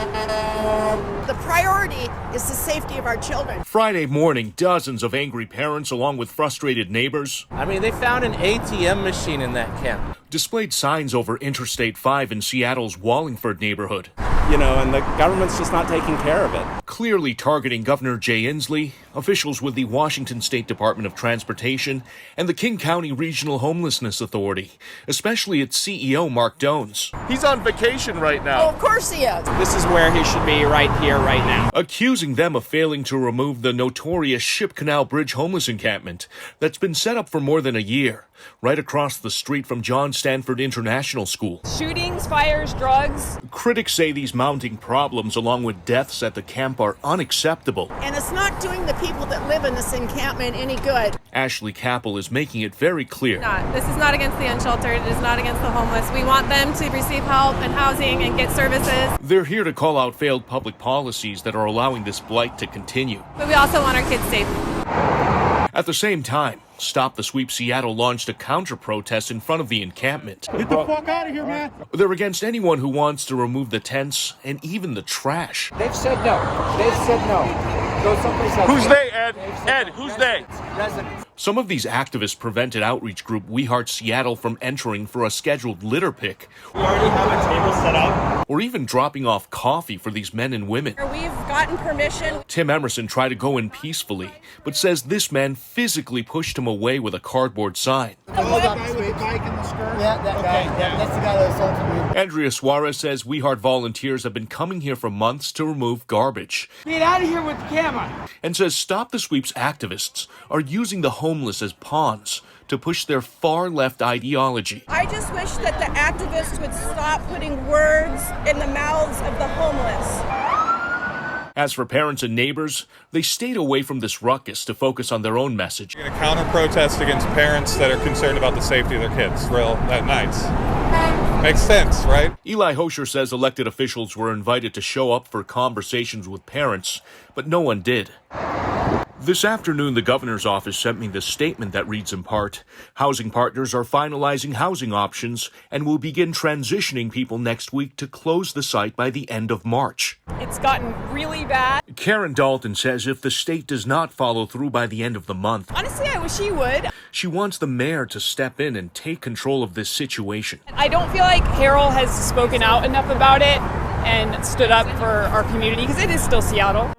The priority is the safety of our children. Friday morning, dozens of angry parents, along with frustrated neighbors, they found an ATM machine in that camp. Displayed signs over Interstate 5 in Seattle's Wallingford neighborhood. And the government's just not taking care of it. Clearly targeting Governor Jay Inslee, officials with the Washington State Department of Transportation, and the King County Regional Homelessness Authority, especially its CEO, Mark Dones. He's on vacation right now. Oh, of course he is. This is where he should be, right here, right now. Accusing them of failing to remove the notorious Ship Canal Bridge homeless encampment that's been set up for more than a year, right across the street from John Stanford International School. Shootings, fires, drugs. Critics say these mounting problems, along with deaths at the camp, are unacceptable. And it's not doing the people that live in this encampment any good. Ashley Capel is making it very clear. This is not against the unsheltered. It is not against the homeless. We want them to receive help and housing and get services. They're here to call out failed public policies that are allowing this blight to continue. But we also want our kids safe. At the same time, Stop the Sweep Seattle launched a counter-protest in front of the encampment. Get the fuck out of here, man. They're against anyone who wants to remove the tents and even the trash. They've said no. Go someplace else. Who's they, Ed? Ed, who's they? Residents. Some of these activists prevented outreach group We Heart Seattle from entering for a scheduled litter pick. We already have a table set up. Or even dropping off coffee for these men and women. We've gotten permission. Tim Emerson tried to go in peacefully, but says this man physically pushed him away with a cardboard sign. The guy with the bike and the skirt? Yeah, that guy. That's the guy that assaulted me. Andrea Suarez says We Heart volunteers have been coming here for months to remove garbage. Get out of here with the camera. And says Stop the Sweep's activists are using the homeless as pawns to push their far-left ideology. I just wish that the activists would stop putting words in the mouths of the homeless. As for parents and neighbors, they stayed away from this ruckus to focus on their own message. We're going to counter-protest against parents that are concerned about the safety of their kids at nights. Makes sense, right? Eli Hosher says elected officials were invited to show up for conversations with parents, but no one did. This afternoon, the governor's office sent me this statement that reads in part, housing partners are finalizing housing options and will begin transitioning people next week to close the site by the end of March. It's gotten really bad. Karen Dalton says if the state does not follow through by the end of the month, Honestly, I wish he would. she wants the mayor to step in and take control of this situation. I don't feel like Harrell has spoken out enough about it and stood up for our community because it is still Seattle.